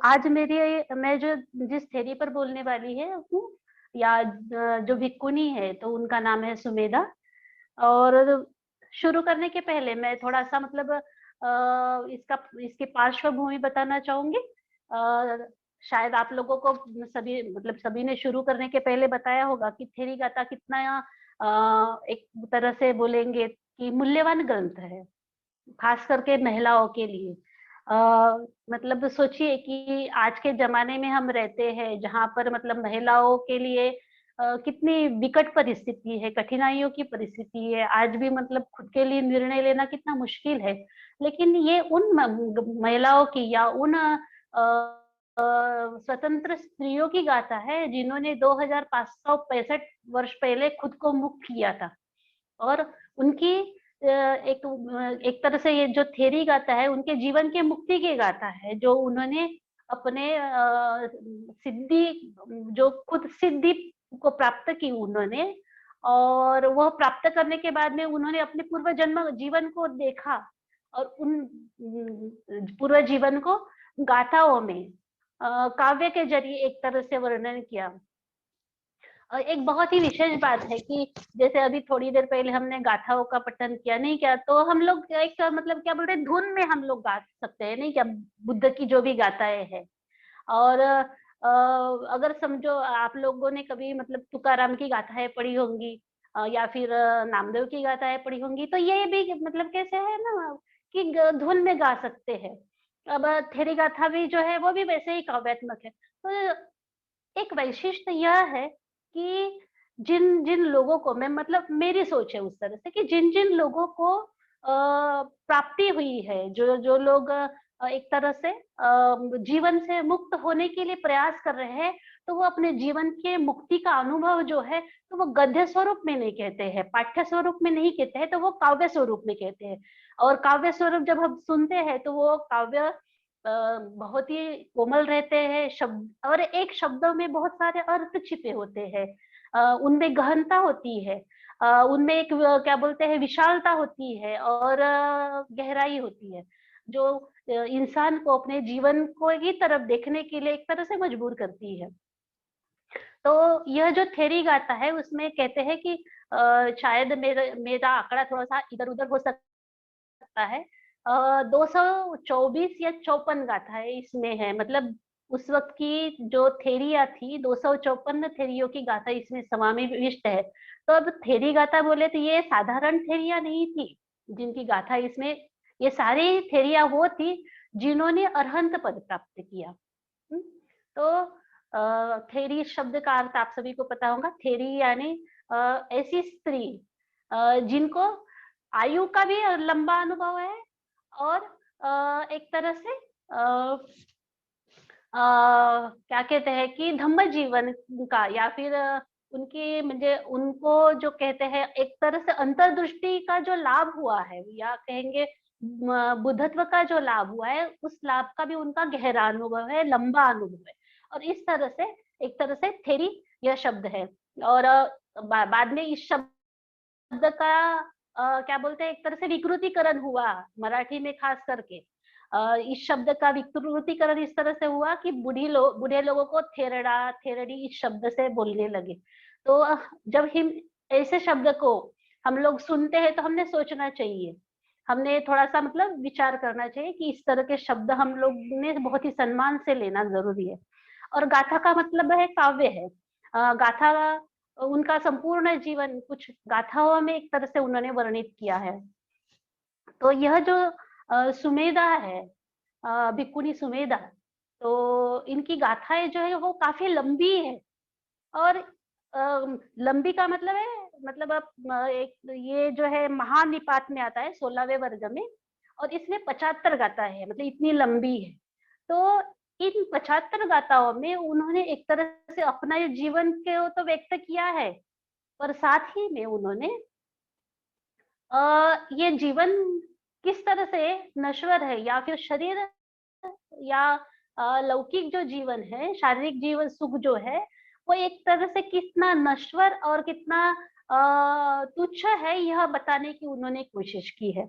आज मैं जो जिस थेरी पर बोलने वाली है हूँ, या जो भिक्खुनी है, तो उनका नाम है सुमेधा। और शुरू करने के पहले मैं थोड़ा-सा मतलब इसकी पार्श्वभूमि बताना चाहूँगी। शायद आप लोगों को सभी ने शुरू करने के पहले बताया होगा कि थेरीगाता कितना एक तरह से बोलेंगे कि मूल्यवान ग्रंथ है, खास करके महिलाओं के लिए। मतलब सोचिए कि आज के ज़माने में हम रहते हैं, जहाँ पर मतलब महिलाओं के लिए कितनी विकट परिस्थिति है, कठिनाइयों की परिस्थिति है। आज भी मतलब खुद के लिए निर्णय लेना कितना मुश्किल है। लेकिन ये उन महिलाओं की या उन स्वतंत्र स्त्रियों की गाथा है, जिन्होंने 2565 वर्ष पहले खुद को मुक्त किया था। और उनकी एक तरह से ये जो थेरी गाथा है, उनके जीवन के मुक्ति की गाथा है, जो उन्होंने अपने सिद्धि जो खुद सिद्धि को प्राप्त की उन्होंने। और वह प्राप्त करने के बाद में उन्होंने अपने पूर्व जन्म जीवन को देखा, और उन पूर्व जीवन को गाथाओं में काव्य के जरिए एक तरह से वर्णन किया। और एक बहुत ही विशेष बात है कि जैसे अभी थोड़ी देर पहले हमने गाथाओं का पठन किया, नहीं क्या, तो हम लोग एक मतलब क्या बोलते हैं, धुन में हम लोग गा सकते हैं, नहीं क्या, बुद्ध की जो भी गाथाएं हैं। और अगर समझो आप लोगों ने कभी मतलब तुकाराम की गाथाएं पढ़ी होंगी, या फिर नामदेव की गाथाएं पढ़ी होंगी, तो ये भी मतलब कैसे है ना कि धुन में गा सकते हैं। अब थेरी गाथा भी जो है वो भी वैसे ही काव्यात्मक है। तो एक वैशिष्ट्य यह है कि जिन जिन लोगों को, मैं मतलब मेरी सोच है उस तरह से कि जिन जिन लोगों को प्राप्ति हुई है, जो जो लोग एक तरह से जीवन से मुक्त होने के लिए प्रयास कर रहे हैं, तो वो अपने जीवन के मुक्ति का अनुभव जो है, तो वो गद्य स्वरूप में नहीं कहते हैं, पाठ्य स्वरूप में नहीं कहते हैं, तो वो काव्य स्वरूप में कहते हैं। और काव्य स्वरूप जब हम सुनते हैं, तो वो काव्य बहुत ही कोमल रहते हैं शब्द, और एक शब्दों में बहुत सारे अर्थ छिपे होते हैं। उनमें गहनता होती है, उनमें एक क्या बोलते हैं, विशालता होती है, और गहराई होती है, जो इंसान को अपने जीवन को की तरफ देखने के लिए एक तरह से मजबूर करती है। तो यह जो थेरी गाथा है, उसमें कहते हैं कि शायद मेरा आंकड़ा थोड़ा सा इधर उधर हो सकता है, 224 या 54 गाथाएं इसमें है। मतलब उस वक्त की जो थेरिया थी, 254 थेरियों की गाथा इसमें समाविष्ट है। तो अब थेरी गाथा बोले तो ये साधारण थेरिया नहीं थी जिनकी गाथा इसमें, ये सारी थेरिया वो थी जिन्होंने अरहंत पद प्राप्त किया। हम्म, तो थेरी शब्द का अर्थ आप सभी को पता होगा। थेरी यानी ऐसी स्त्री जिनको आयु का भी लंबा अनुभव है, और एक तरह से क्या कहते हैं कि धम्म जीवन का, या फिर उनकी मुझे उनको जो कहते हैं एक तरह से अंतर्दृष्टि का जो लाभ हुआ है, या कहेंगे बुद्धत्व का जो लाभ हुआ है, उस लाभ का भी उनका गहरा अनुभव है, लंबा अनुभव है। और इस तरह से एक तरह से थेरी यह शब्द है। और बाद में इस शब्द का क्या बोलते हैं, एक तरह से विकृतीकरण हुआ मराठी में, खास करके इस शब्द का विकृतीकरण इस तरह से हुआ कि बूढ़े लोगों को थेरड़ा थेरड़ी इस शब्द से बोलने लगे। तो जब हम ऐसे शब्द को हम लोग सुनते हैं, तो हमने सोचना चाहिए, हमने थोड़ा सा मतलब विचार करना चाहिए कि इस तरह के शब्द हम लोग ने बहुत ही सम्मान से लेना जरूरी है। और गाथा का मतलब है काव्य है। गाथा उनका संपूर्ण जीवन कुछ गाथाओं में एक तरह से उन्होंने वर्णित किया है। तो यह जो सुमेधा है, भिक्खुनी सुमेधा, तो इनकी गाथाएं जो है वो काफी लंबी है। और लंबी का मतलब है, मतलब अब एक ये जो है महानिपात में आता है 16वें वर्ग में, और इसमें 75 गाथा है, मतलब इतनी लंबी है। तो इन 75 गाथाओं में उन्होंने एक तरह से अपना जीवन को तो व्यक्त किया है, पर साथ ही में उन्होंने ये जीवन किस तरह से नश्वर है, या फिर शरीर, या लौकिक जो जीवन है, शारीरिक जीवन सुख जो है, वो एक तरह से कितना नश्वर और कितना तुच्छ है, यह बताने की उन्होंने कोशिश की है।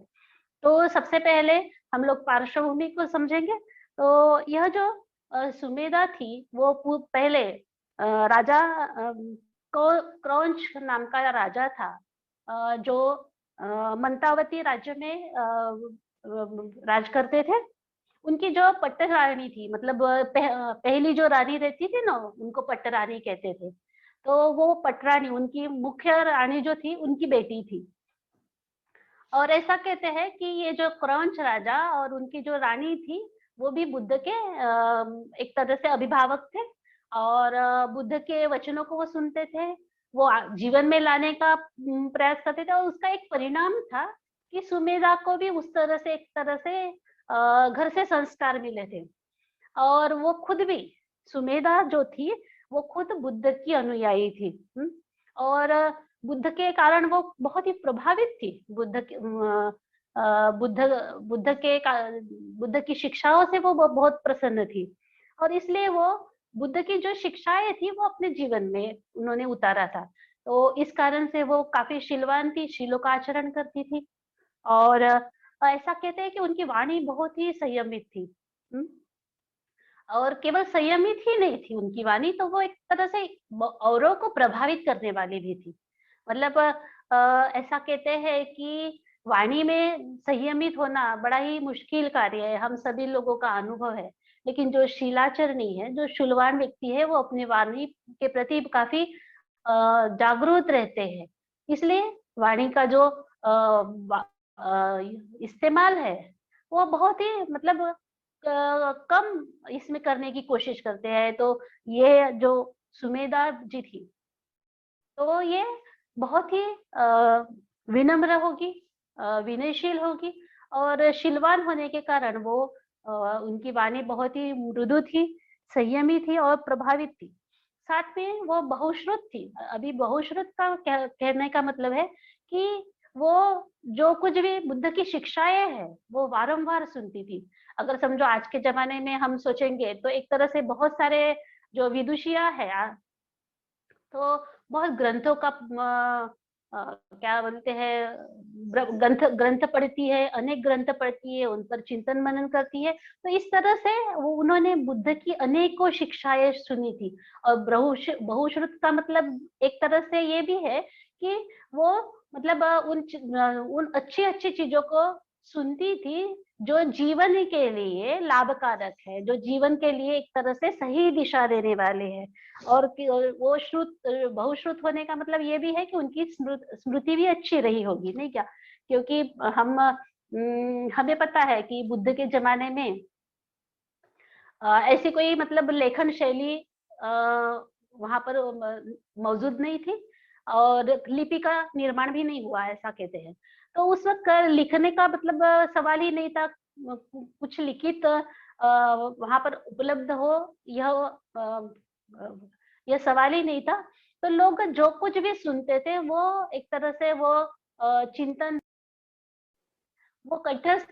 तो सबसे पहले हम लोग पार्श्वभूमि को समझेंगे। तो यह जो सुमेधा थी वो पहले राजा क्रौंच नाम का राजा था, जो मंतावती राज्य में राज करते थे। उनकी जो पट्टरानी थी, मतलब पहली जो रानी रहती थी ना, उनको पट्टरानी कहते थे। तो वो पटरानी, उनकी मुख्य रानी जो थी, उनकी बेटी थी। और ऐसा कहते हैं कि ये जो क्रौंच राजा और उनकी जो रानी थी, वो भी बुद्ध के एक तरह से अभिभावक थे, और बुद्ध के वचनों को वो सुनते थे, वो जीवन में लाने का प्रयास करते थे। और उसका एक परिणाम था कि सुमेधा को भी उस तरह से, एक तरह से घर से संस्कार मिले थे। और वो खुद भी, सुमेधा जो थी, वो खुद बुद्ध की अनुयायी थी। और बुद्ध के कारण वो बहुत ही प्रभावित थी, बुद्ध बुद्ध की शिक्षाओं से वो बहुत प्रसन्न थी। और इसलिए वो बुद्ध की जो शिक्षाएं थी वो अपने जीवन में उन्होंने उतारा था। तो इस कारण से वो काफी शीलवान थी, शीलों का आचरण करती थी। और ऐसा कहते हैं कि उनकी वाणी बहुत ही संयमित थी। और केवल संयमित ही नहीं थी उनकी वाणी, तो वो एक तरह से औरों को प्रभावित करने वाली भी थी। मतलब ऐसा कहते हैं कि वाणी में संयमित होना बड़ा ही मुश्किल कार्य है, हम सभी लोगों का अनुभव है। लेकिन जो शीलाचरणी है, जो शूलवान व्यक्ति है, वो अपनी वाणी के प्रति काफी जागरूक रहते हैं। इसलिए वाणी का जो इस्तेमाल है, वो बहुत ही, मतलब कम इसमें करने की कोशिश करते हैं। तो ये जो सुमेधा जी थी, तो ये बहुत ही विनम्र होगी, विनयशील होगी, और शीलवान होने के कारण वो उनकी वाणी बहुत ही मृदु थी, संयमी थी और प्रभावित थी। साथ में वो बहुश्रुत थी। अभी बहुश्रुत का कहने का मतलब है कि वो जो कुछ भी बुद्ध की शिक्षाएं हैं, वो वारंवार सुनती थी। अगर समझो आज के जमाने में हम सोचेंगे, तो एक तरह से बहुत सारे जो विदुषिया है, तो बहुत ग्रंथों का क्या बोलते हैं, ग्रंथ ग्रंथ पढ़ती है, अनेक ग्रंथ पढ़ती है, उन पर चिंतन मनन करती है। तो इस तरह से वो उन्होंने बुद्ध की अनेकों शिक्षाएं सुनी थी। और बहुश्रुत का मतलब एक तरह से ये भी है कि वो, मतलब उन अच्छी अच्छी चीजों को सुनती थी, जो जीवन के लिए लाभकारक है, जो जीवन के लिए एक तरह से सही दिशा देने वाले हैं। और वो बहुश्रुत होने का मतलब ये भी है कि उनकी स्मृति भी अच्छी रही होगी, नहीं क्या? क्योंकि हमें पता है कि बुद्ध के जमाने में ऐसी कोई, मतलब लेखन शैली वहां पर मौजूद नहीं थी, और लिपि का निर्माण भी नहीं हुआ, ऐसा कहते हैं। तो उस वक्त लिखने का मतलब सवाल ही नहीं था, कुछ लिखित वहां पर उपलब्ध हो, यह सवाल ही नहीं था। तो लोग जो कुछ भी सुनते थे, वो एक तरह से वो चिंतन, वो कंठस्थ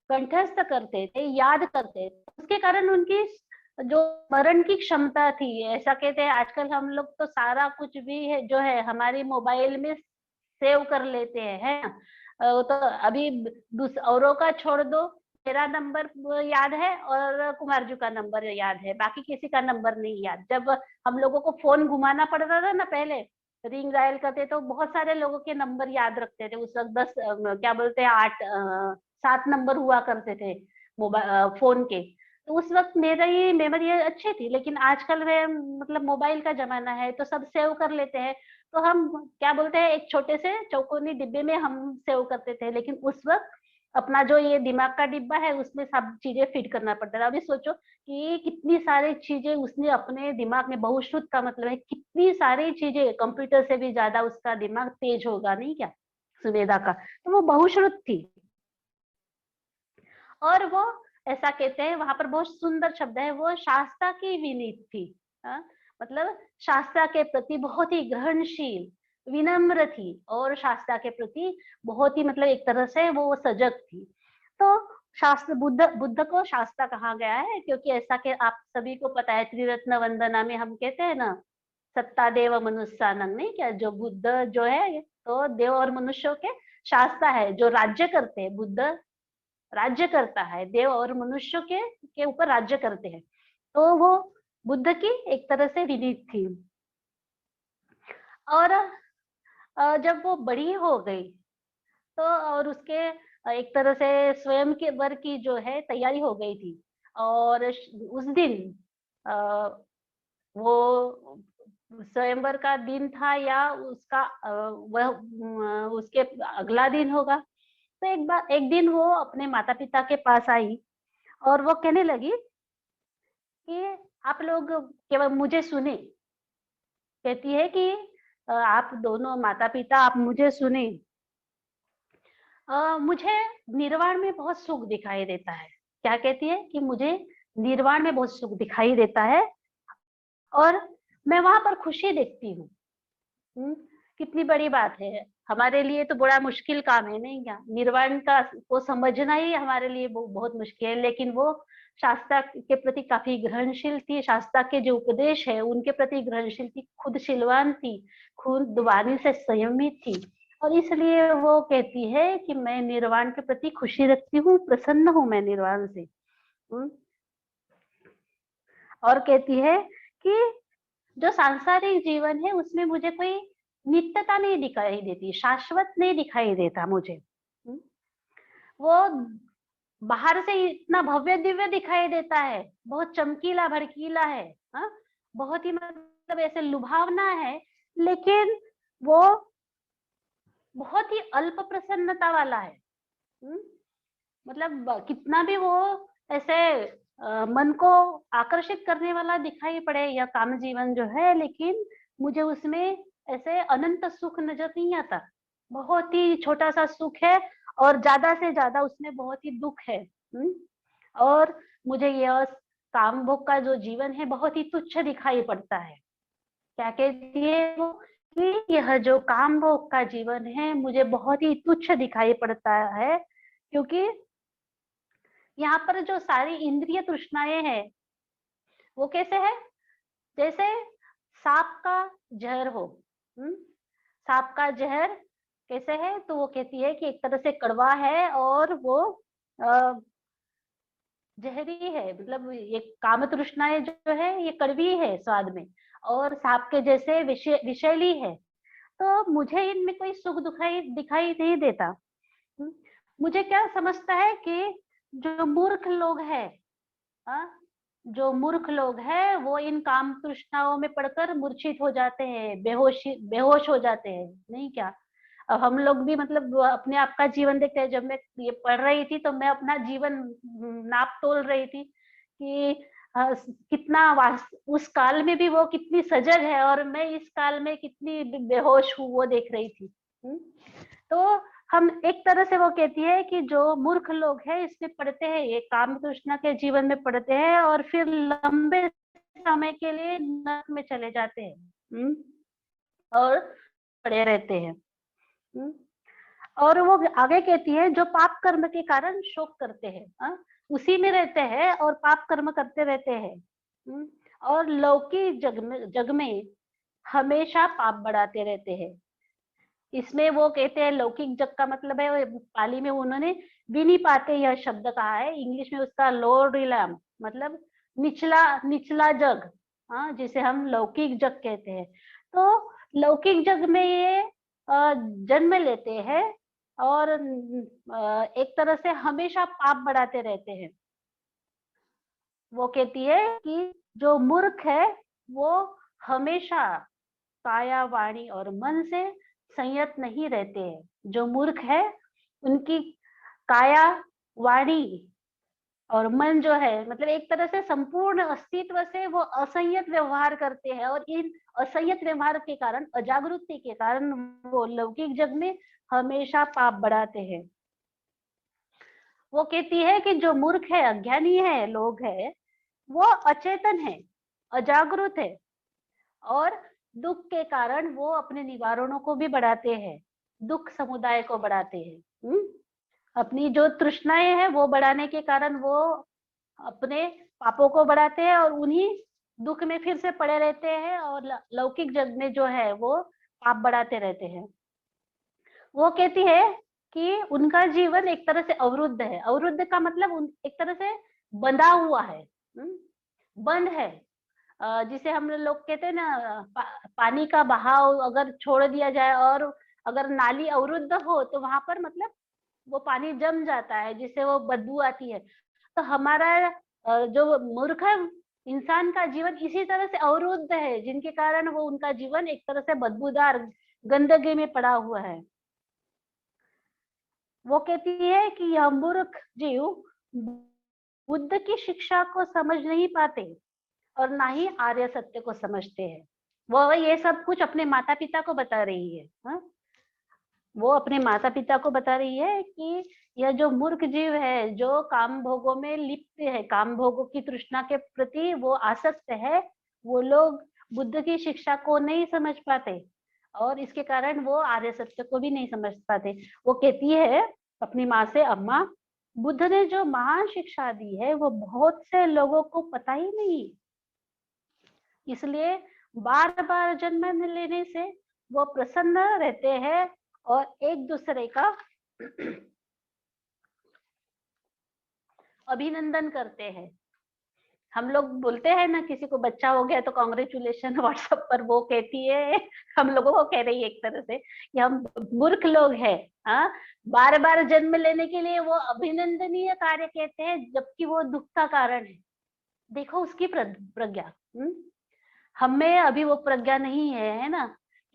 कंठस्थ करते थे, याद करते थे। उसके कारण उनकी जो स्मरण की क्षमता थी, ऐसा कहते हैं, आजकल हम लोग तो सारा कुछ भी है जो है हमारी मोबाइल में सेव कर लेते हैं, है ना? तो अभी औरों का छोड़ दो, मेरा नंबर याद है और कुमार जी का नंबर याद है, बाकी किसी का नंबर नहीं याद। जब हम लोगों को फोन घुमाना पड़ता था ना पहले, रिंग डायल करते, तो बहुत सारे लोगों के नंबर याद रखते थे। उस वक्त 10 क्या बोलते हैं, 7 नंबर हुआ करते थे मोबाइल फोन के। तो उस वक्त मेरी मेमोरी अच्छी थी, लेकिन आजकल वे, मतलब मोबाइल का जमाना है, तो सब सेव कर लेते हैं। तो हम क्या बोलते हैं, एक छोटे से चौकोनी डिब्बे में हम सेव करते थे, लेकिन उस वक्त अपना जो ये दिमाग का डिब्बा है, उसमें सब चीजें फिट करना पड़ता था। अभी सोचो कि कितनी सारी चीजें उसने अपने दिमाग में, बहुश्रुत का मतलब है कितनी सारी चीजें, कंप्यूटर से भी ज्यादा उसका दिमाग तेज होगा, नहीं क्या, सुमेधा का? तो वो बहुश्रुत थी। और वो, ऐसा कहते हैं, वहां पर बहुत सुंदर शब्द है, वो शास्त्रा की विनीत थी। मतलब शास्त्रा के प्रति बहुत ही ग्रहणशील, विनम्र थी, और शास्त्रा के प्रति बहुत ही, मतलब एक तरह से वो सजग थी। तो शास्त्र, बुद्ध को शास्त्रा कहा गया है, क्योंकि ऐसा कि आप सभी को पता है, त्रिरत्न वंदना में हम कहते हैं ना, सत्ता देव मनुष्यानंग, नहीं क्या? जो बुद्ध जो है, तो देव और मनुष्यों के शास्त्रा है, जो राज्य करते हैं। बुद्ध राज्य करता है, देव और मनुष्य के ऊपर राज्य करते हैं। तो वो बुद्ध की एक तरह से विनीत थी। और जब वो बड़ी हो गई तो और उसके एक तरह से स्वयं के वर की जो है तैयारी हो गई थी। और उस दिन अ, वो स्वयंवर का दिन था या उसका वह उसके अगला दिन होगा। तो एक दिन वो अपने माता पिता के पास आई और वो कहने लगी कि आप लोग केवल मुझे सुने। कहती है कि आप दोनों माता पिता आप मुझे सुने। मुझे निर्वाण में बहुत सुख दिखाई देता है। क्या कहती है कि मुझे निर्वाण में बहुत सुख दिखाई देता है और मैं वहां पर खुशी देखती हूँ। कितनी बड़ी बात है। हमारे लिए तो बड़ा मुश्किल काम है, नहीं क्या? निर्वाण का को समझना ही हमारे लिए बहुत मुश्किल है, लेकिन वो शास्त्रा के प्रति काफी ग्रहणशील थी। शास्त्रा के जो उपदेश है उनके प्रति ग्रहणशील थी, खुद शीलवान थी, खुद वाणी से संयमित थी। और इसलिए वो कहती है कि मैं निर्वाण के प्रति खुशी रखती हूँ, प्रसन्न हूँ मैं निर्वाण से। और कहती है कि जो सांसारिक जीवन है उसमें मुझे कोई नित्यता नहीं दिखाई देती, शाश्वत नहीं दिखाई देता मुझे। वो बाहर से इतना भव्य दिव्य दिखाई देता है, बहुत चमकीला भड़कीला है, हा? बहुत ही मतलब ऐसे लुभावना है, लेकिन वो बहुत ही अल्प प्रसन्नता वाला है। मतलब कितना भी वो ऐसे मन को आकर्षित करने वाला दिखाई पड़े या काम जीवन जो है, लेकिन मुझे उसमें ऐसे अनंत सुख नजर नहीं आता। बहुत ही छोटा सा सुख है और ज्यादा से ज्यादा उसमें बहुत ही दुख है। और मुझे यह काम भोग का जो जीवन है बहुत ही तुच्छ दिखाई पड़ता है। क्या कहती है वो कि यह जो काम भोग का जीवन है मुझे बहुत ही तुच्छ दिखाई पड़ता है, क्योंकि यहाँ पर जो सारी इंद्रिय तृष्णाएं हैं वो कैसे है? जैसे सांप का जहर हो। सांप का जहर कैसे है? तो वो कहती है कि एक तरह से कड़वा है और वो जहरी है। मतलब ये काम तृष्णाएं जो है ये कड़वी है स्वाद में, और सांप के जैसे विषैली है। तो मुझे इनमें कोई सुख दिखाई दिखाई नहीं देता। मुझे क्या समझता है कि जो मूर्ख लोग हैं, जो मूर्ख लोग हैं वो इन काम तृष्णाओं में पड़कर मूर्छित हो जाते हैं, बेहोश हो जाते हैं, नहीं क्या? अब हम लोग भी मतलब अपने आप का जीवन देखते हैं। जब मैं ये पढ़ रही थी तो मैं अपना जीवन नाप तोल रही थी कि कितना उस काल में भी वो कितनी सजग है और मैं इस काल में कितनी बेहोश हूँ वो देख रही थी। तो हम एक तरह से वो कहती है कि जो मूर्ख लोग हैं इसमें पढ़ते हैं, ये काम तृष्णा के जीवन में पढ़ते हैं और फिर लंबे समय के लिए नरक में चले जाते हैं। और पड़े रहते हैं। और वो आगे कहती है जो पाप कर्म के कारण शोक करते हैं, उसी में रहते हैं और पाप कर्म करते रहते हैं। और लौकिक जग में हमेशा पाप बढ़ाते रहते हैं। इसमें वो कहते हैं लौकिक जग का मतलब है, पाली में उन्होंने विनिपाते यह शब्द कहा है, इंग्लिश में उसका लोअर रिलम मतलब निचला निचला जग, जिसे हम लौकिक जग कहते हैं। तो लौकिक जग में ये जन्म लेते हैं और एक तरह से हमेशा पाप बढ़ाते रहते हैं। वो कहती है कि जो मूर्ख है वो हमेशा काया वाणी और मन से संयत नहीं रहते हैं। जो मूर्ख है उनकी काया वाणी और मन जो है मतलब एक तरह से संपूर्ण अस्तित्व से वो असंयत व्यवहार करते हैं, और इन असंयत व्यवहार के कारण, अजागरूकता के कारण वो लौकिक जग में हमेशा पाप बढ़ाते हैं। वो कहती है कि जो मूर्ख है, अज्ञानी है, लोग है, वो अचेतन है, अजागरूक है, और दुख के कारण वो अपने निवारणों को भी बढ़ाते हैं, दुख समुदाय को बढ़ाते हैं। अपनी जो तृष्णाएं हैं वो बढ़ाने के कारण वो अपने पापों को बढ़ाते हैं और उन्हीं दुख में फिर से पड़े रहते हैं, और लौकिक जग में जो है वो पाप बढ़ाते रहते हैं। वो कहती है कि उनका जीवन एक तरह से अवरुद्ध है। अवरुद्ध का मतलब एक तरह से बंधा हुआ है। बंद है, जिसे हम लोग कहते हैं ना, पानी का बहाव अगर छोड़ दिया जाए और अगर नाली अवरुद्ध हो तो वहां पर मतलब वो पानी जम जाता है, जिससे वो बदबू आती है। तो हमारा जो मूर्ख इंसान का जीवन इसी तरह से अवरुद्ध है, जिनके कारण वो उनका जीवन एक तरह से बदबूदार गंदगी में पड़ा हुआ है। वो कहती है कि यह मूर्ख जीव बुद्ध की शिक्षा को समझ नहीं पाते और ना ही आर्य सत्य को समझते हैं। वो ये सब कुछ अपने माता पिता को बता रही है। हाँ? वो अपने माता पिता को बता रही है कि यह जो मूर्ख जीव है, जो काम भोगों में लिप्त है, काम भोगों की तृष्णा के प्रति वो आसक्त है, वो लोग बुद्ध की शिक्षा को नहीं समझ पाते और इसके कारण वो आर्य सत्य को भी नहीं समझ पाते। वो कहती है अपनी माँ से, अम्मा, बुद्ध ने जो महान शिक्षा दी है वो बहुत से लोगों को पता ही नहीं, इसलिए बार बार जन्म लेने से वो प्रसन्न रहते हैं और एक दूसरे का अभिनंदन करते हैं। हम लोग बोलते हैं ना, किसी को बच्चा हो गया तो कांग्रेचुलेशन व्हाट्सएप पर, वो कहती है हम लोगों को कह रही है एक तरह से कि हम मूर्ख लोग हैं। हाँ, बार बार जन्म लेने के लिए वो अभिनंदनीय कार्य कहते हैं, जबकि वो दुख का कारण है। देखो उसकी प्रज्ञा। हमें अभी वो प्रज्ञा नहीं है ना,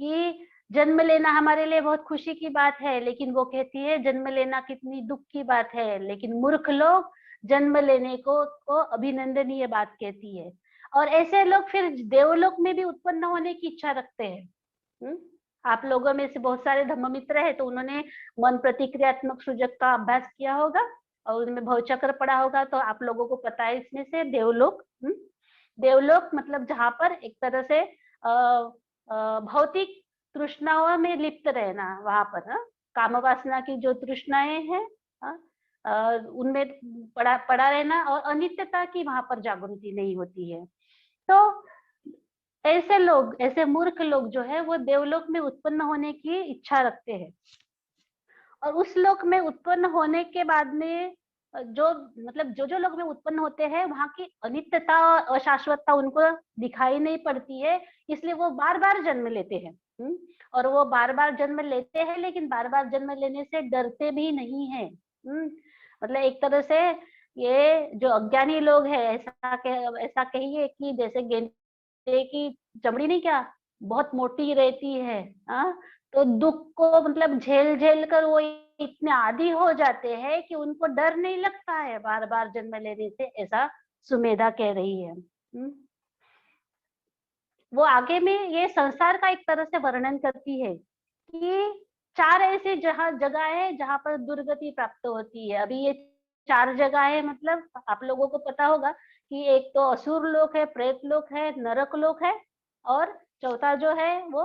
कि जन्म लेना हमारे लिए बहुत खुशी की बात है, लेकिन वो कहती है जन्म लेना कितनी दुख की बात है। लेकिन मूर्ख लोग जन्म लेने को अभिनंदनीय बात कहती है, और ऐसे लोग फिर देवलोक में भी उत्पन्न होने की इच्छा रखते हैं। आप लोगों में से बहुत सारे धम्ममित्र है, तो उन्होंने मन प्रतिक्रियात्मक सृजक का अभ्यास किया होगा और उनमें भवचक्र पढ़ा होगा, तो आप लोगों को पता है इसमें से देवलोक। देवलोक मतलब जहां पर एक तरह से भौतिक तृष्णाओं में लिप्त रहना, वहां पर काम वासना की जो तृष्णाएं हैं, उनमें पड़ा रहना, और अनित्यता की वहां पर जागृति नहीं होती है। तो ऐसे लोग, ऐसे मूर्ख लोग जो है वो देवलोक में उत्पन्न होने की इच्छा रखते हैं, और उस लोक में उत्पन्न होने के बाद में जो मतलब जो लोग में उत्पन्न होते हैं, वहां की अनित्यता अशाश्वतता उनको दिखाई नहीं पड़ती है, इसलिए वो बार बार जन्म लेते हैं। और वो बार बार जन्म लेते हैं, लेकिन बार बार जन्म लेने से डरते भी नहीं है। मतलब एक तरह से ये जो अज्ञानी लोग हैं, ऐसा कहिए कि जैसे गेंडे की चमड़ी नहीं क्या बहुत मोटी रहती है, तो दुख को मतलब झेल झेल कर वो इतने आदी हो जाते हैं कि उनको डर नहीं लगता है बार बार जन्म लेने से, ऐसा सुमेधा कह रही है। वो आगे में ये संसार का एक तरह से वर्णन करती है कि चार ऐसी जगह है जहां पर दुर्गति प्राप्त होती है। अभी ये चार जगह है, मतलब आप लोगों को पता होगा कि एक तो असुर लोक है, प्रेत लोक है, नरक लोक है, और चौथा जो है वो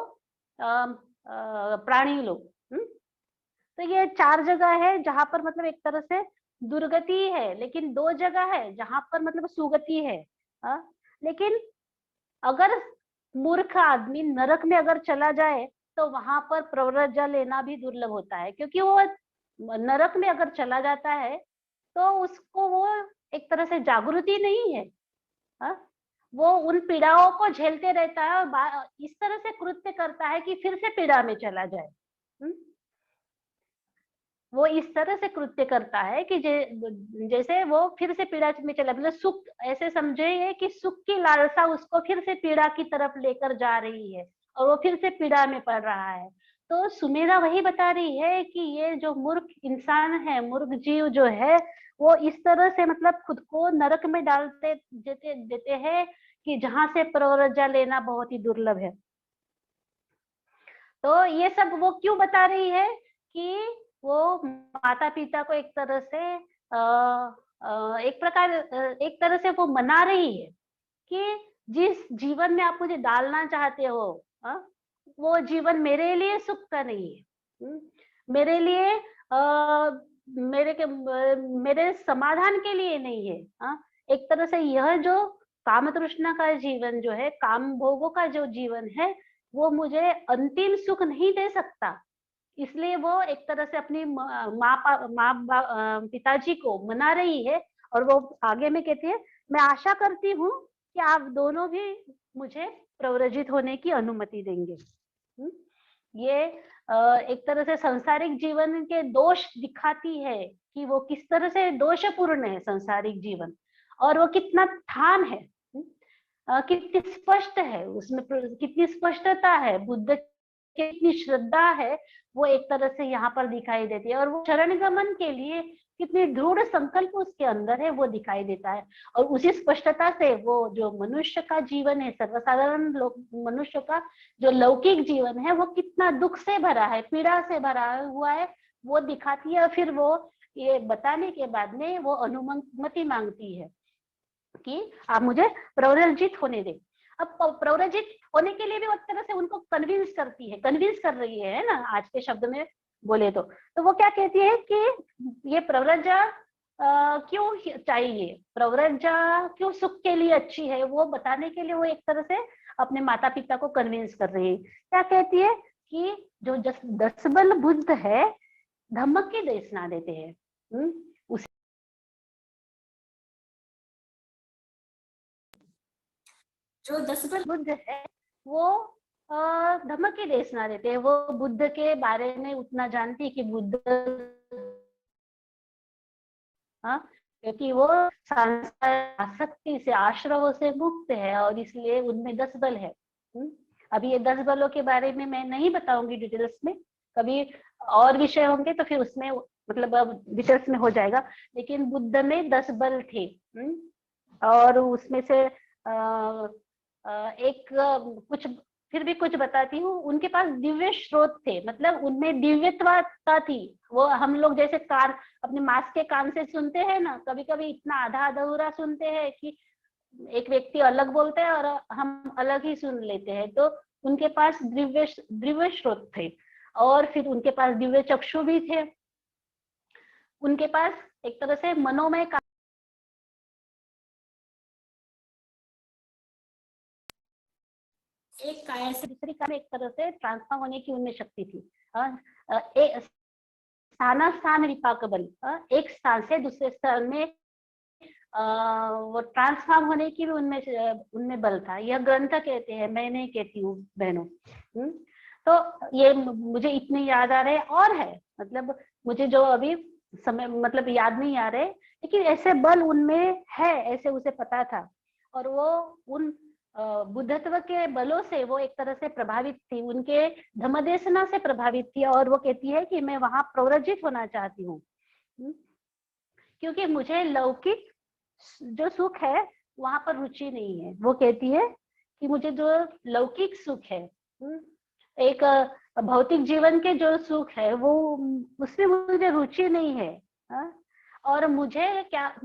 प्राणी लोक। तो ये चार जगह है जहां पर मतलब एक तरह से दुर्गति है, लेकिन दो जगह है जहां पर मतलब सुगति है। लेकिन अगर मूर्ख आदमी नरक में अगर चला जाए तो वहां पर प्रव्रजा लेना भी दुर्लभ होता है, क्योंकि वो नरक में अगर चला जाता है तो उसको वो एक तरह से जागृति नहीं है। वो उन पीड़ाओं को झेलते रहता है और इस तरह से कृत्य करता है कि फिर से पीड़ा में चला जाए। वो इस तरह से कृत्य करता है कि जैसे वो फिर से पीड़ा में चला, मतलब सुख, ऐसे समझे कि सुख की लालसा उसको फिर से पीड़ा की तरफ लेकर जा रही है और वो फिर से पीड़ा में पड़ रहा है। तो सुमेधा वही बता रही है कि ये जो मूर्ख इंसान है, मूर्ख जीव जो है, वो इस तरह से मतलब खुद को नरक में डालते देते हैं कि जहां से प्रव्रजा लेना बहुत ही दुर्लभ है। तो ये सब वो क्यों बता रही है कि वो माता पिता को एक तरह से एक तरह से वो मना रही है कि जिस जीवन में आप मुझे डालना चाहते हो, वो जीवन मेरे लिए सुख का नहीं है। मेरे लिए मेरे समाधान के लिए नहीं है। एक तरह से यह जो काम तृष्णा का जीवन जो है, काम भोगों का जो जीवन है, वो मुझे अंतिम सुख नहीं दे सकता। इसलिए वो एक तरह से अपनी पिताजी को मना रही है। और वो आगे में कहती है, मैं आशा करती हूँ कि आप दोनों भी मुझे प्रव्रजित होने की अनुमति देंगे। ये एक तरह से सांसारिक जीवन के दोष दिखाती है कि वो किस तरह से दोषपूर्ण है सांसारिक जीवन, और वो कितना ठान है, कितनी स्पष्ट है उसमें, कितनी स्पष्टता है, बुद्ध की कितनी श्रद्धा है, वो एक तरह से यहाँ पर दिखाई देती है। और वो शरण गमन के लिए कितनी दृढ़ संकल्प उसके अंदर है, वो दिखाई देता है। और उसी स्पष्टता से वो जो मनुष्य का जीवन है, सर्वसाधारण मनुष्य का जो लौकिक जीवन है, वो कितना दुख से भरा है, पीड़ा से भरा हुआ है, वो दिखाती है। और फिर वो ये बताने के बाद में वो अनुमति मांगती है कि आप मुझे प्रव्रजित होने दें। अब प्रव्रजित होने के लिए भी एक तरह से उनको कन्विंस करती है, कन्विंस कर रही है ना, आज के शब्द में बोले तो वो क्या कहती है कि ये प्रव्रजा क्यों चाहिए, प्रव्रजा क्यों सुख के लिए अच्छी है, वो बताने के लिए वो एक तरह से अपने माता पिता को कन्विंस कर रही है। क्या कहती है कि जो 10 बल बुद्ध है, धम्मक की देशना देते हैं। जो 10 बल बुद्ध है वो धम्मक की देशना देते हैं। वो बुद्ध के बारे में उतना जानती है कि बुद्ध, क्योंकि वो आसक्ति से, आश्रवों से मुक्त है, और इसलिए उनमें 10 बल है। अभी ये 10 बलों के बारे में मैं नहीं बताऊंगी डिटेल्स में, कभी और विषय होंगे तो फिर उसमें मतलब अब डिटेल्स में हो जाएगा। लेकिन बुद्ध में 10 बल थे, और उसमें से एक कुछ फिर भी कुछ बताती हूँ। उनके पास दिव्य स्रोत थे, मतलब उनमें दिव्यत्वता थी। वो हम लोग जैसे कान, अपने मांस के कान से सुनते हैं ना, कभी कभी इतना आधा अधूरा सुनते हैं कि एक व्यक्ति अलग बोलते हैं और हम अलग ही सुन लेते हैं। तो उनके पास दिव्य स्रोत थे, और फिर उनके पास दिव्य चक्षु भी थे। उनके पास एक तरह से मनोमय एक काया से दूसरी काया में एक तरह से ट्रांसफॉर्म होने की उनमें शक्ति थी। स्थान विपाकबल, एक स्थान से दूसरे स्थान में वो ट्रांसफॉर्म होने की भी उनमें बल था। यह ग्रंथ कहते हैं, मैं नहीं कहती हूँ बहनों। तो ये मुझे इतने याद आ रहे, और है मतलब मुझे जो अभी समय मतलब याद नहीं आ रहे, लेकिन ऐसे बल उनमें है, ऐसे उसे पता था। और वो उन बुद्धत्व के बलों से वो एक तरह से प्रभावित थी, उनके धम्मदेशना से प्रभावित थी। और वो कहती है कि मैं वहां प्रव्रजित होना चाहती हूँ, क्योंकि मुझे लौकिक जो सुख है वहां पर रुचि नहीं है। वो कहती है कि मुझे जो लौकिक सुख है, एक भौतिक जीवन के जो सुख है, वो उसमें मुझे रुचि नहीं है। और मुझे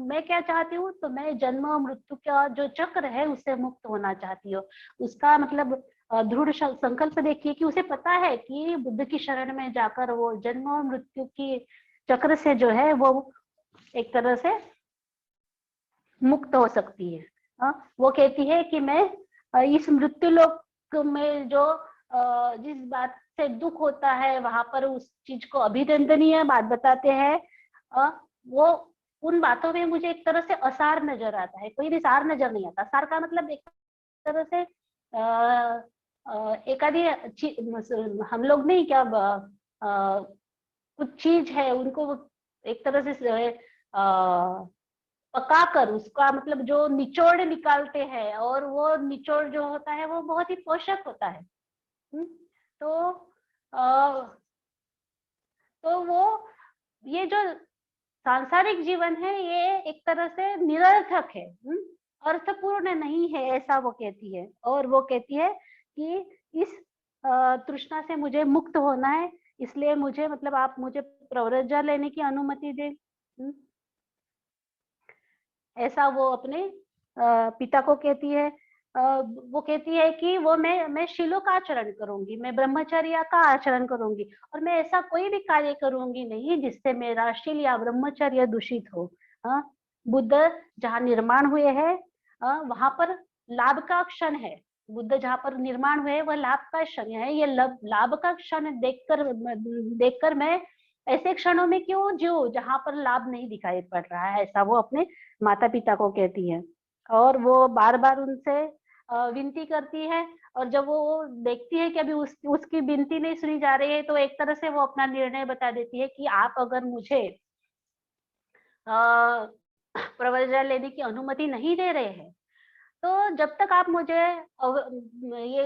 मैं क्या चाहती हूँ, तो मैं जन्म और मृत्यु का जो चक्र है उससे मुक्त होना चाहती हूँ। उसका मतलब दृढ़ संकल्प देखिए कि उसे पता है कि बुद्ध की शरण में जाकर वो जन्म और मृत्यु की चक्र से जो है वो एक तरह से मुक्त हो सकती है। वो कहती है कि मैं इस मृत्यु लोक में जो जिस बात से दुख होता है, वहां पर उस चीज को अभिनंदनीय बात बताते हैं। वो उन बातों में मुझे एक तरह से असार नजर आता है, कोई भी सार नजर नहीं आता। सार का मतलब एक तरह से एक आदि हम लोग नहीं क्या कुछ चीज है उनको एक तरह से पकाकर उसका मतलब जो निचोड़ निकालते हैं, और वो निचोड़ जो होता है वो बहुत ही पोषक होता है। तो तो वो ये जो सांसारिक जीवन है ये एक तरह से निरर्थक है, अर्थपूर्ण नहीं है, ऐसा वो कहती है। और वो कहती है कि इस तृष्णा से मुझे मुक्त होना है, इसलिए मुझे मतलब आप मुझे प्रव्रजा लेने की अनुमति दें। ऐसा वो अपने पिता को कहती है। वो कहती है कि वो मैं शीलों का आचरण करूंगी, मैं ब्रह्मचर्य का आचरण करूंगी, और मैं ऐसा कोई भी कार्य करूंगी नहीं जिससे मेरा शील या ब्रह्मचर्य दूषित हो। बुद्ध जहाँ निर्माण हुए हैं वहां पर लाभ का क्षण है। बुद्ध जहाँ पर निर्माण हुए वह लाभ का क्षण है। ये लाभ का क्षण देखकर मैं ऐसे क्षणों में क्यों जीऊं जहां पर लाभ नहीं दिखाई पड़ रहा है, ऐसा वो अपने माता पिता को कहती है। और वो बार-बार उनसे विनती करती है, और जब वो देखती है कि अभी उसकी विनती नहीं सुनी जा रही है, तो एक तरह से वो अपना निर्णय बता देती है कि आप अगर मुझे अ, प्रव्रजा लेने की अनुमति नहीं दे रहे हैं, तो जब तक आप मुझे ये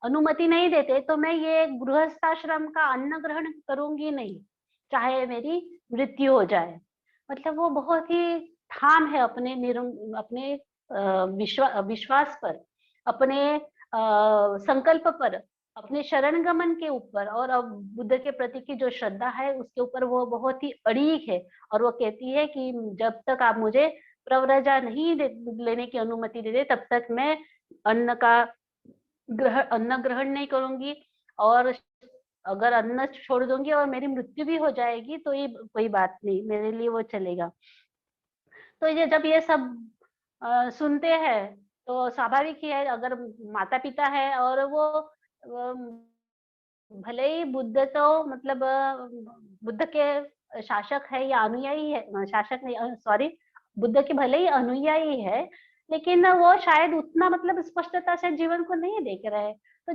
अनुमति नहीं देते, तो मैं ये गृहस्थाश्रम का अन्न ग्रहण करूँगी नहीं, चाहे मेरी मृत्यु हो जाए। मतलब वो बहुत ही ठाम है अपने विश्वास पर, अपने संकल्प पर, अपने शरणगमन के ऊपर, और अब बुद्ध के प्रति की जो श्रद्धा है उसके ऊपर वो बहुत ही अड़िग है। और वो कहती है कि जब तक आप मुझे प्रव्रजा नहीं लेने की अनुमति दे दे, तब तक मैं अन्न ग्रहण नहीं करूंगी, और अगर अन्न छोड़ दूंगी और मेरी मृत्यु भी हो जाएगी तो ये कोई बात नहीं, मेरे लिए वो चलेगा। तो ये जब ये सब सुनते हैं, तो स्वाभाविक ही है, अगर माता पिता है और वो भले ही बुद्ध तो मतलब बुद्ध के शासक है या अनुयायी है, शासक नहीं, सॉरी, बुद्ध के भले ही अनुयायी है, लेकिन वो शायद उतना मतलब स्पष्टता से जीवन को नहीं देख रहे हैं। तो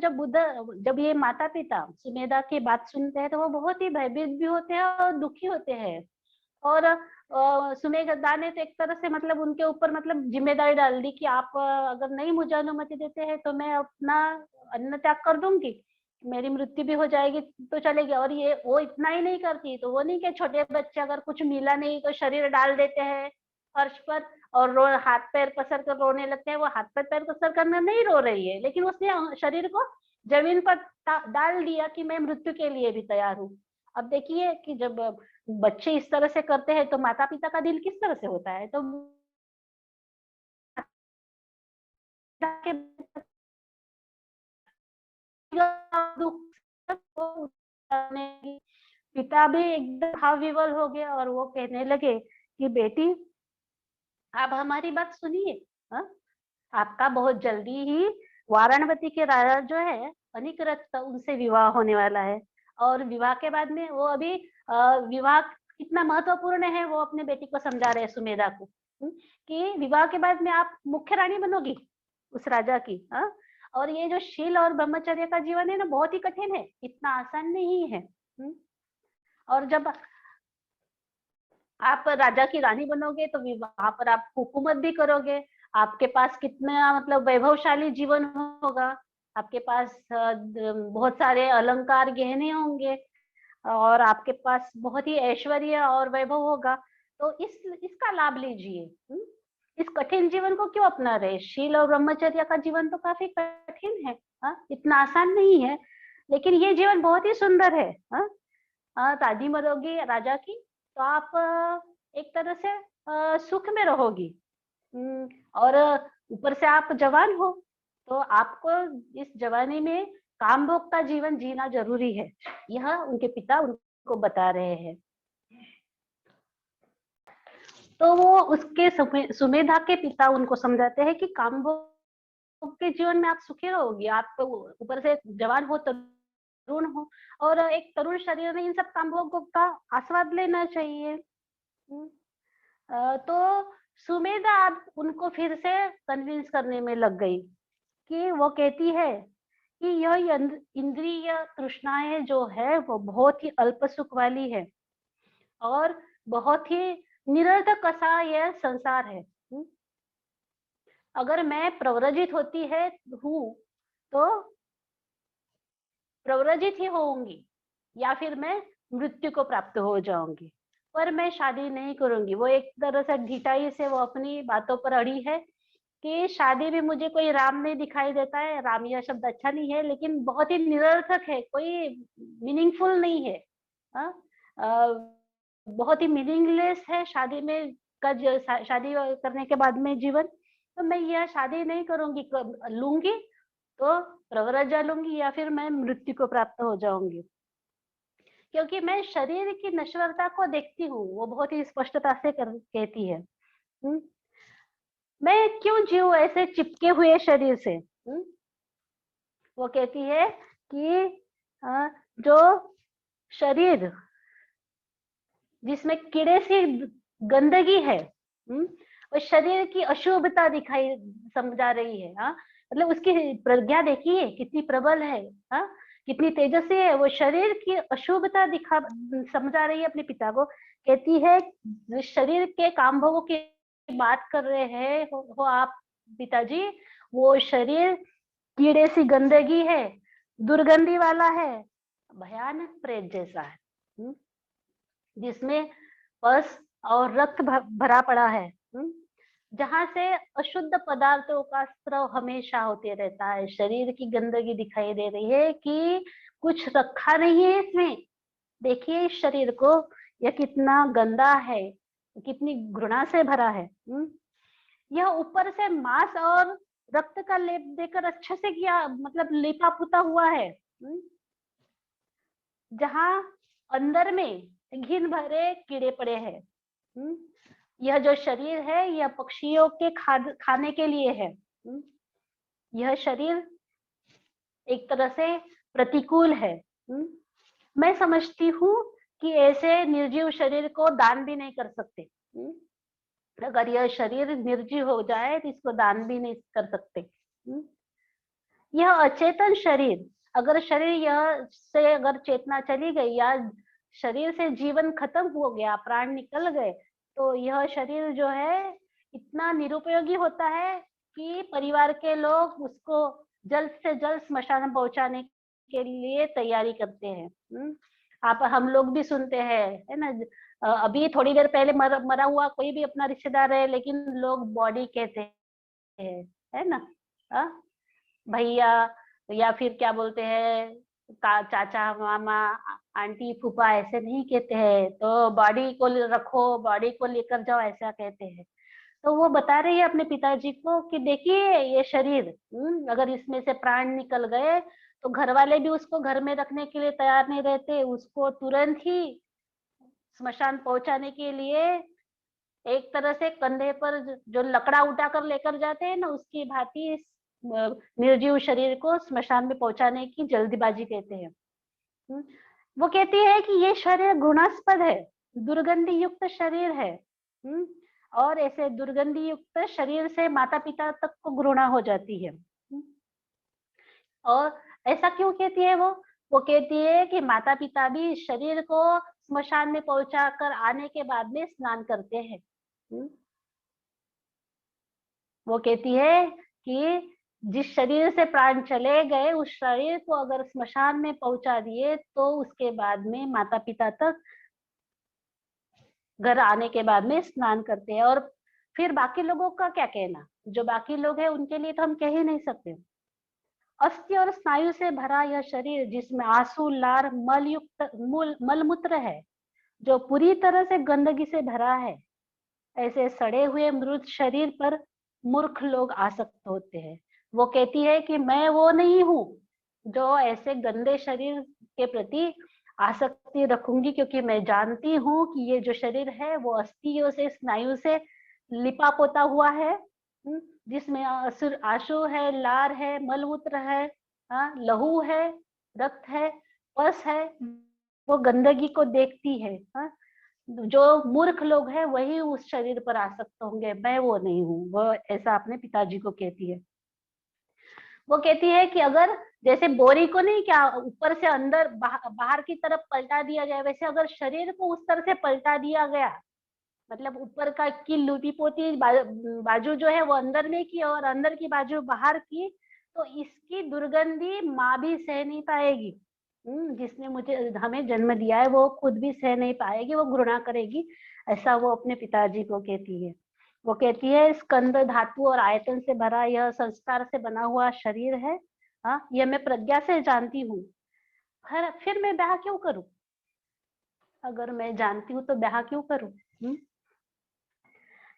जब ये माता पिता सुमेधा की बात सुनते हैं, तो वो बहुत ही भयभीत भी होते हैं और दुखी होते हैं। और सुमेधा ने तो एक तरह से मतलब उनके ऊपर मतलब जिम्मेदारी डाल दी कि आप अगर नहीं मुझे अनुमति देते हैं, तो मैं अपना अन्न त्याग कर दूंगी, मेरी मृत्यु भी हो जाएगी तो चलेगी। और ये वो इतना ही नहीं करती, तो वो नहीं कि छोटे बच्चे अगर कुछ मिला नहीं तो शरीर डाल देते हैं फर्श पर, और हाथ पैर पसर कर रोने लगते हैं। वो हाथ पैर पसर करना नहीं रो रही है, लेकिन उसने शरीर को जमीन पर डाल दिया कि मैं मृत्यु के लिए भी तैयार हूँ। अब देखिए कि जब बच्चे इस तरह से करते हैं, तो माता पिता का दिल किस तरह से होता है। तो पिता भी एकदम भाव विवल हो गए, और वो कहने लगे कि बेटी, आप हमारी बात सुनिए। हाँ? आपका बहुत जल्दी ही वाराणसी के राजा जो है अनिकेत, उनसे विवाह होने वाला है। और विवाह के बाद में वो अभी विवाह कितना महत्वपूर्ण है वो अपने बेटी को समझा रहे हैं, सुमेधा को, कि विवाह के बाद में आप मुख्य रानी बनोगी उस राजा की। हाँ? और ये जो शील और ब्रह्मचर्य का जीवन है ना, बहुत ही कठिन है, इतना आसान नहीं है। और जब आप राजा की रानी बनोगे, तो वहां पर आप हुकूमत भी करोगे, आपके पास कितना मतलब वैभवशाली जीवन होगा, आपके पास बहुत सारे अलंकार गहने होंगे, और आपके पास बहुत ही ऐश्वर्य और वैभव होगा। तो इसका लाभ लीजिए। इस कठिन जीवन को क्यों अपना रहे। शील और ब्रह्मचर्य का जीवन तो काफी कठिन है, इतना आसान नहीं है, लेकिन ये जीवन बहुत ही सुंदर है। दादी मरोगी राजा की, तो आप एक तरह से सुख में रहोगी। और ऊपर से आप जवान हो, तो आपको इस जवानी में काम भोग का जीवन जीना जरूरी है। यह उनके पिता उनको बता रहे हैं। तो वो उसके सुमेधा के पिता उनको समझाते हैं कि काम भोग के जीवन में आप सुखी रहोगी, आप ऊपर से जवान हो, तरुण हो, और एक तरुण शरीर में इन सब काम भोग का आस्वाद लेना चाहिए। तो सुमेधा अब उनको फिर से कन्विंस करने में लग गई, कि वो कहती है कि यह इंद्रिय तृष्णाएं जो है वो बहुत ही अल्प सुख वाली है, और बहुत ही निरर्थक सा यह संसार है। अगर मैं प्रव्रजित होती है हूँ, तो प्रव्रजित ही होऊंगी, या फिर मैं मृत्यु को प्राप्त हो जाऊंगी, पर मैं शादी नहीं करूंगी। वो एक तरह से ढिठाई से वो अपनी बातों पर अड़ी है कि शादी भी मुझे कोई राम नहीं दिखाई देता है। राम यह शब्द अच्छा नहीं है, लेकिन बहुत ही निरर्थक है, कोई मीनिंगफुल नहीं है। बहुत ही मीनिंगलेस है शादी में का शादी करने के बाद में जीवन। तो मैं यह शादी नहीं करूंगी, लूंगी तो प्रव्रजा लूंगी, या फिर मैं मृत्यु को प्राप्त हो जाऊंगी, क्योंकि मैं शरीर की नश्वरता को देखती हूँ। वो बहुत ही स्पष्टता से कहती है। मैं क्यों जीऊं ऐसे चिपके हुए शरीर से। वो कहती है कि जो शरीर जिसमें कीड़े सी गंदगी है, वो शरीर की अशुभता दिखाई समझा रही है। हाँ, मतलब उसकी प्रज्ञा देखिए कितनी प्रबल है। हाँ, कितनी तेजस्वी है। वो शरीर की अशुभता दिखा समझा रही है अपने पिता को। कहती है शरीर के काम भोगों की बात कर रहे हैं हो आप पिताजी। वो शरीर कीड़े सी गंदगी है, दुर्गंधी वाला है, भयानक प्रेत जैसा है। जिसमें पस और रक्त भरा पड़ा है। जहां से अशुद्ध पदार्थों का स्त्रव हमेशा होते रहता है। शरीर की गंदगी दिखाई दे रही है कि कुछ रखा नहीं है इसमें। देखिए इस शरीर को, यह कितना गंदा है, कितनी घृणा से भरा है। यह ऊपर से मांस और रक्त का लेप देकर अच्छे से किया, मतलब लिपा पुता हुआ है। जहां अंदर में घिन भरे कीड़े पड़े हैं। यह जो शरीर है यह पक्षियों के खाने के लिए है। यह शरीर एक तरह से प्रतिकूल है। मैं समझती हूँ कि ऐसे निर्जीव शरीर को दान भी नहीं कर सकते। अगर यह शरीर निर्जीव हो जाए तो इसको दान भी नहीं कर सकते। यह अचेतन शरीर, अगर शरीर यह से अगर चेतना चली गई या शरीर से जीवन खत्म हो गया, प्राण निकल गए, तो यह शरीर जो है इतना निरुपयोगी होता है कि परिवार के लोग उसको जल्द से जल्द स्मशान में पहुंचाने के लिए तैयारी करते हैं। आप हम लोग भी सुनते हैं, है ना। अभी थोड़ी देर पहले मरा हुआ कोई भी अपना रिश्तेदार है, लेकिन लोग बॉडी कहते हैं, है ना। भैया या फिर क्या बोलते हैं चाचा मामा आंटी फूफा ऐसे नहीं कहते हैं, तो बॉडी को रखो, बॉडी को लेकर जाओ ऐसा कहते हैं। तो वो बता रही है अपने पिताजी को कि देखिए ये शरीर, अगर इसमें से प्राण निकल गए तो घर वाले भी उसको घर में रखने के लिए तैयार नहीं रहते। उसको तुरंत ही स्मशान पहुंचाने के लिए एक तरह से कंधे पर जो लकड़ा उठा कर लेकर जाते हैं ना, उसकी भांति निर्जीव शरीर को स्मशान में पहुंचाने की जल्दीबाजी कहते हैं। वो कहती है कि ये शरीर घृणास्पद है, दुर्गंधि युक्त शरीर है। और ऐसे दुर्गंधि युक्त शरीर से माता पिता तक को घृणा हो जाती है। और ऐसा क्यों कहती है वो कहती है कि माता पिता भी शरीर को स्मशान में पहुंचाकर आने के बाद में स्नान करते हैं। वो कहती है कि जिस शरीर से प्राण चले गए उस शरीर को अगर स्मशान में पहुंचा दिए तो उसके बाद में माता पिता तक घर आने के बाद में स्नान करते हैं। और फिर बाकी लोगों का क्या कहना, जो बाकी लोग हैं उनके लिए तो हम कह ही नहीं सकते। अस्थि और स्नायु से भरा यह शरीर जिसमें आंसू लार मलमूत्र है, जो पूरी तरह से गंदगी से भरा है, ऐसे सड़े हुए मृत शरीर पर मूर्ख लोग आसक्त होते हैं। वो कहती है कि मैं वो नहीं हूँ जो ऐसे गंदे शरीर के प्रति आसक्ति रखूंगी, क्योंकि मैं जानती हूँ कि ये जो शरीर है वो अस्थियों से स्नायु से लिपा पोता हुआ है, जिसमें आंसू है, लार है, मलमूत्र है, लहू है, रक्त है, पस है। वो गंदगी को देखती है। जो मूर्ख लोग हैं वही उस शरीर पर आसक्त होंगे, मैं वो नहीं हूँ। वो ऐसा अपने पिताजी को कहती है। वो कहती है कि अगर जैसे बोरी को नहीं क्या ऊपर से अंदर बाहर की तरफ पलटा दिया जाए, वैसे अगर शरीर को उस तरह से पलटा दिया गया, मतलब ऊपर का की लूटी पोती बाजू जो है वो अंदर में की और अंदर की बाजू बाहर की, तो इसकी दुर्गंधी माँ भी सह नहीं पाएगी। जिसने मुझे हमें जन्म दिया है वो खुद भी सह नहीं पाएगी, वो घृणा करेगी। ऐसा वो अपने पिताजी को कहती है। वो कहती है स्कंद धातु और आयतन से भरा यह संस्कार से बना हुआ शरीर है। यह मैं प्रज्ञा से जानती हूँ, फिर मैं ब्याह क्यों करूं? अगर मैं जानती हूँ तो ब्याह क्यों करूं?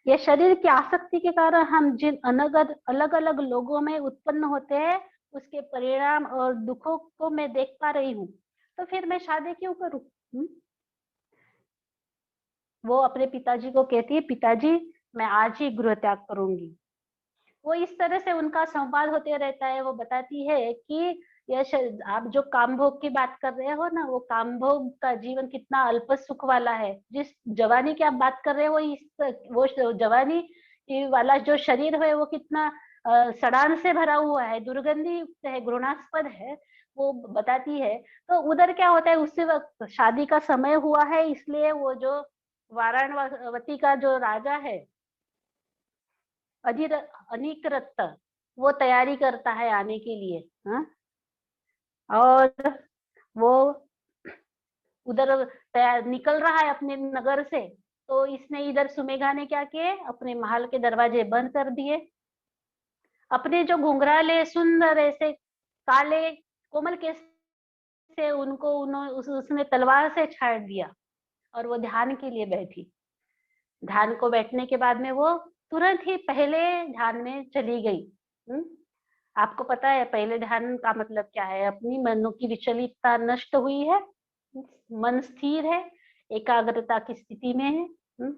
यह शरीर की आसक्ति के कारण हम जिन अलग अलग लोगों में उत्पन्न होते हैं उसके परिणाम और दुखों को मैं देख पा रही हूँ, तो फिर मैं शादी क्यों करूं? वो अपने पिताजी को कहती है पिताजी मैं आज ही गृह त्याग करूंगी। वो इस तरह से उनका संवाद होते रहता है। वो बताती है कि यह आप जो कामभोग की बात कर रहे हो ना, वो कामभोग का जीवन कितना अल्प सुख वाला है। जिस जवानी की आप बात कर रहे हो वो जवानी ये वाला जो शरीर है वो कितना सड़ान से भरा हुआ है, दुर्गंधि युक्त है, घृणास्पद है, वो बताती है। तो उधर क्या होता है, उसी वक्त शादी का समय हुआ है, इसलिए वो जो वाराणवती का जो राजा है अनिकरत्त, वो तैयारी करता है आने के लिए। हाँ, और वो उधर निकल रहा है अपने नगर से, तो इसने इधर सुमेघा ने क्या किए, अपने महल के दरवाजे बंद कर दिए, अपने जो घुंघराले सुंदर ऐसे काले कोमल केस से उनको उसने तलवार से छाड़ दिया, और वो ध्यान के लिए बैठी। ध्यान को बैठने के बाद में वो तुरंत ही पहले ध्यान में चली गई। आपको पता है पहले ध्यान का मतलब क्या है? अपनी मनो की विचलितता नष्ट हुई है, मन स्थिर है, एकाग्रता की स्थिति में है,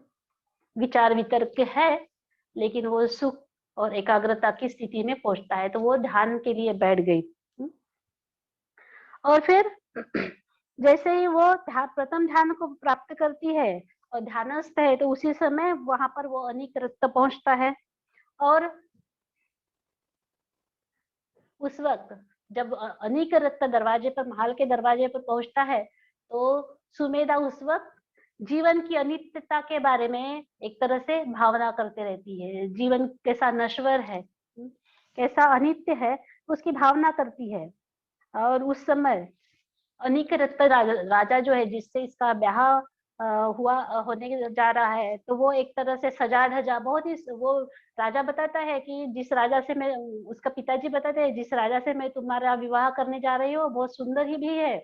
विचार वितर्क है, लेकिन वो सुख और एकाग्रता की स्थिति में पहुंचता है, तो वो ध्यान के लिए बैठ गई। और फिर जैसे ही वो प्रथम ध्यान को प्राप्त करती है और ध्यानस्थ है, तो उसी समय वहां पर वो अनिकृत पहुंचता है। और उस वक्त जब अनिकृत दरवाजे पर, महल के दरवाजे पर पहुंचता है, तो सुमेधा उस वक्त जीवन की अनित्यता के बारे में एक तरह से भावना करते रहती है। जीवन कैसा नश्वर है, कैसा अनित्य है, उसकी भावना करती है। और उस समय अनिकेत राजा जो है, जिससे इसका ब्याह होने जा रहा है, तो वो एक तरह से सजा धजा बहुत ही, वो राजा बताता है कि जिस राजा से मैं, उसका पिताजी बताते हैं, जिस राजा से मैं तुम्हारा विवाह करने जा रही हूँ बहुत सुंदर ही भी है,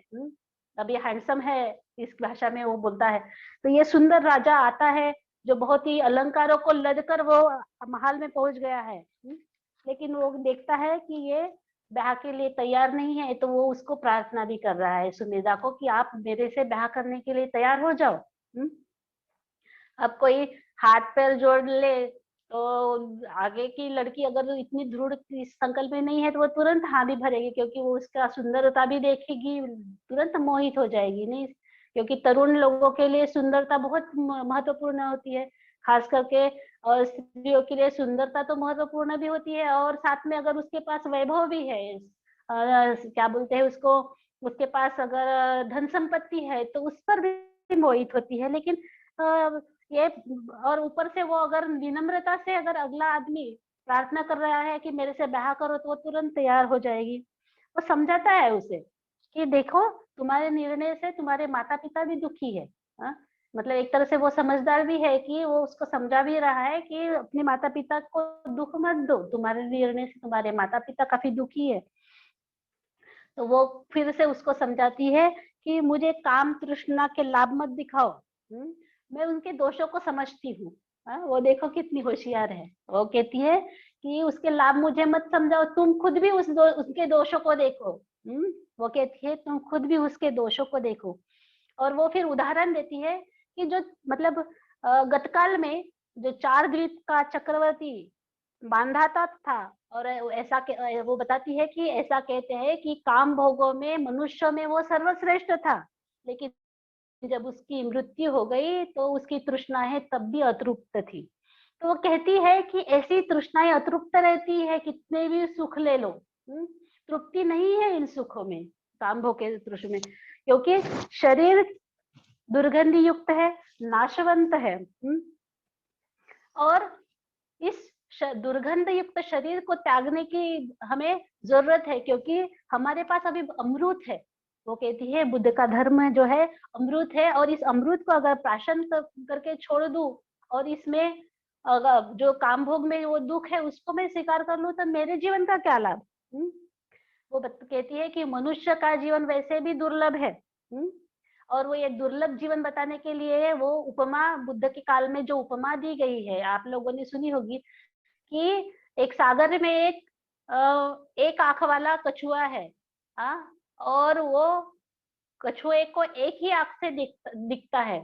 अभी हैंडसम है, इस भाषा में वो बोलता है। तो ये सुंदर राजा आता है जो बहुत ही अलंकारों को लद कर वो महल में पहुंच गया है, लेकिन वो देखता है कि ये ब्याह के लिए तैयार नहीं है, तो वो उसको प्रार्थना भी कर रहा है सुमेधा को कि आप मेरे से ब्याह करने के लिए तैयार हो जाओ। अब कोई हाथ पैर जोड़ ले तो आगे की लड़की अगर इतनी दृढ़ इस संकल्प में नहीं है, तो वो तुरंत हाँ भी भरेगी, क्योंकि वो उसका सुंदरता भी देखेगी, तुरंत मोहित हो जाएगी। नहीं, क्योंकि तरुण लोगों के लिए सुंदरता बहुत महत्वपूर्ण होती है, खास करके, और स्त्रियों के लिए सुंदरता तो महत्वपूर्ण भी होती है, और साथ में अगर उसके पास वैभव भी है, क्या बोलते हैं उसको, उसके पास अगर धन संपत्ति है, तो उस पर भी मोहित होती है। लेकिन ये, और ऊपर से वो अगर विनम्रता से अगर अगला आदमी प्रार्थना कर रहा है कि मेरे से ब्याह करो, तो वो तुरंत तैयार हो जाएगी। वो समझाता है उसे कि देखो, तुम्हारे निर्णय से तुम्हारे माता पिता भी दुखी है। मतलब एक तरह से वो समझदार भी है कि वो उसको समझा भी रहा है कि अपने माता पिता को दुख मत दो, तुम्हारे निर्णय से तुम्हारे माता पिता काफी दुखी है। तो वो फिर से उसको समझाती है कि मुझे काम तृष्णा के लाभ मत दिखाओ, मैं उनके दोषों को समझती हूँ। वो देखो कितनी होशियार है, वो कहती है कि उसके लाभ मुझे मत समझाओ, तुम खुद भी उसके दोषों को देखो। वो कहती है तुम खुद भी उसके दोषों को देखो। और वो फिर उदाहरण देती है कि जो, मतलब गतकाल में जो 4 द्वीप का चक्रवर्ती मांधाता था, और ऐसा वो बताती है कि ऐसा कहते हैं कि काम भोगों में मनुष्य में वो सर्वश्रेष्ठ था, लेकिन जब उसकी मृत्यु हो गई तो उसकी तृष्णाएं तब भी अतृप्त थी। तो वो कहती है कि ऐसी तृष्णाएं अतृप्त रहती है, कितने भी सुख ले लो, तृप्ति नहीं है इन सुखों में, काम भोग के तृष्ण में, क्योंकि शरीर दुर्गंधि युक्त है, नाशवंत है। और इस दुर्गंध युक्त शरीर को त्यागने की हमें जरूरत है, क्योंकि हमारे पास अभी अमृत है। वो कहती है बुद्ध का धर्म जो है अमृत है, और इस अमृत को अगर प्राशन करके छोड़ दूं, और इसमें अगर जो काम भोग में वो दुख है उसको मैं स्वीकार कर लूं, तो मेरे जीवन का क्या लाभ। वो कहती है कि मनुष्य का जीवन वैसे भी दुर्लभ है। और वो ये दुर्लभ जीवन बताने के लिए वो उपमा, बुद्ध के काल में जो उपमा दी गई है, आप लोगों ने सुनी होगी कि एक सागर में एक आंख वाला कछुआ है, और वो कछुए को एक ही आंख से दिखता है।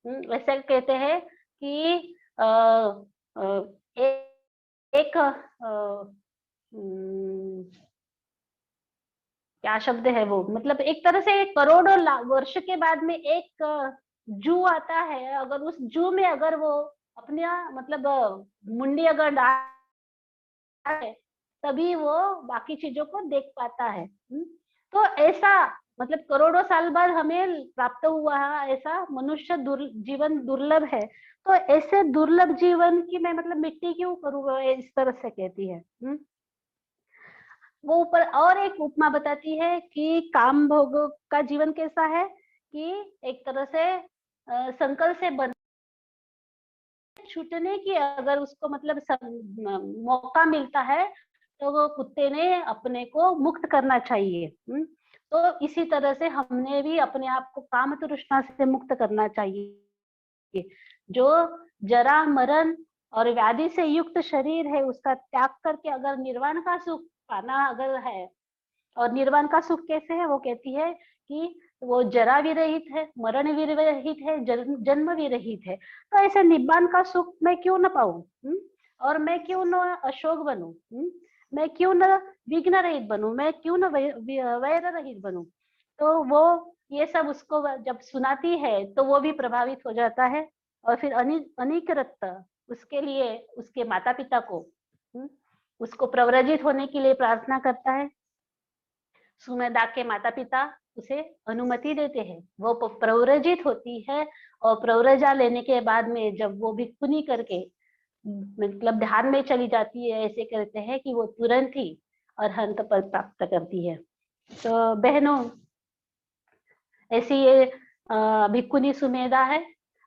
ऐसे कहते हैं कि आ, आ, एक क्या शब्द है वो, मतलब एक तरह से करोड़ों वर्ष के बाद में एक जू आता है, अगर उस जू में अगर वो अपने मतलब मुंडी अगर डाल है, तभी वो बाकी चीजों को देख पाता है। तो ऐसा मतलब करोड़ों साल बाद हमें प्राप्त हुआ है, ऐसा मनुष्य जीवन दुर्लभ है। तो ऐसे दुर्लभ जीवन की मैं मतलब मिट्टी क्यों करूँ, वो इस तरह से कहती है। वो ऊपर और एक उपमा बताती है कि काम भोग का जीवन कैसा है, कि एक तरह से संकल से बन छूटने की अगर उसको मतलब मौका मिलता है, तो वो कुत्ते ने अपने को मुक्त करना चाहिए। तो इसी तरह से हमने भी अपने आप को काम तृष्णा से मुक्त करना चाहिए। जो जरा मरण और व्याधि से युक्त शरीर है, उसका त्याग करके अगर निर्वाण का सुख पाना अगर है, और निर्वाण का सुख कैसे है, वो कहती है कि वो जरा विरहित है, मरण विरहित है, जन्म विरहित है। तो ऐसे निब्बान का सुख मैं क्यों न पाऊं? और मैं क्यों न अशोक बनूं? मैं क्यों न विघ्न रहित बनूं? मैं क्यों न वैर रहित बनूं? तो वो ये सब उसको जब सुनाती है तो वो भी प्रभावित हो जाता है, और फिर अनेक रत्त उसके लिए उसके माता पिता को उसको प्रव्रजित होने के लिए प्रार्थना करता है। सुमेधा के माता पिता उसे अनुमति देते हैं, वो प्रव्रजित होती है। और प्रव्रजा लेने के बाद में जब वो भिक्षुनी करके मतलब ध्यान में चली जाती है, ऐसे कहते हैं कि वो तुरंत ही अरहंत पद प्राप्त करती है। तो बहनों, ऐसी ये भिक्षुनी सुमेधा है,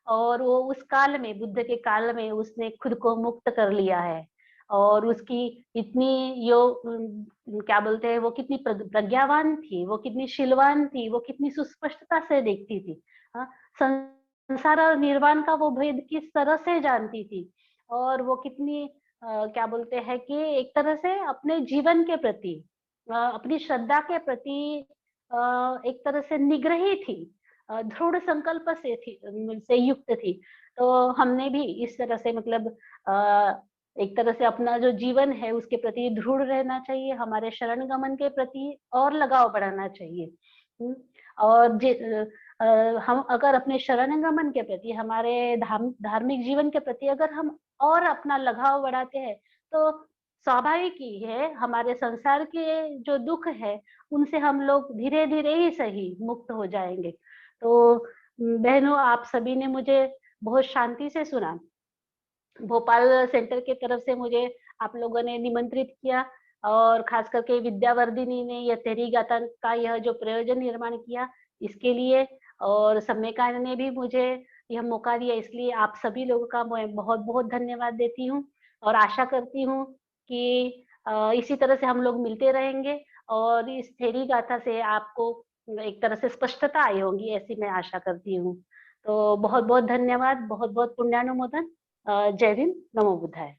और वो उस काल में, बुद्ध के काल में उसने खुद को मुक्त कर लिया है। और उसकी इतनी क्या बोलते हैं, वो कितनी प्रज्ञावान थी, वो कितनी शीलवान थी, वो कितनी सुस्पष्टता से देखती थी। हाँ, संसार और निर्वाण का वो भेद किस तरह से जानती थी। और वो कितनी क्या बोलते हैं कि एक तरह से अपने जीवन के प्रति, अपनी श्रद्धा के प्रति एक तरह से निग्रही थी, दृढ़ संकल्प से युक्त थी। तो हमने भी इस तरह से मतलब एक तरह से अपना जो जीवन है उसके प्रति दृढ़ रहना चाहिए, हमारे शरण गमन के प्रति और लगाव बढ़ाना चाहिए। और हम अगर अपने शरण गमन के प्रति, हमारे धार्मिक जीवन के प्रति अगर हम और अपना लगाव बढ़ाते हैं, तो स्वाभाविक ही है हमारे संसार के जो दुख है उनसे हम लोग धीरे धीरे ही सही मुक्त हो जाएंगे। तो बहनों, आप सभी ने मुझे बहुत शांति से सुना। भोपाल सेंटर की तरफ से मुझे आप लोगों ने निमंत्रित किया, और खास करके विद्यावर्धिनी ने यह तेरी गाथा का यह जो प्रयोजन निर्माण किया, इसके लिए, और सम्यकान ने भी मुझे यह मौका दिया, इसलिए आप सभी लोगों का मैं बहुत बहुत धन्यवाद देती हूँ। और आशा करती हूँ कि इसी तरह से हम लोग मिलते रहेंगे, और इस थेरी गाथा से आपको एक तरह से स्पष्टता आई होगी, ऐसी मैं आशा करती हूँ। तो बहुत बहुत धन्यवाद, बहुत बहुत पुण्यानुमोदन। जय भीम, नमो बुद्धाय।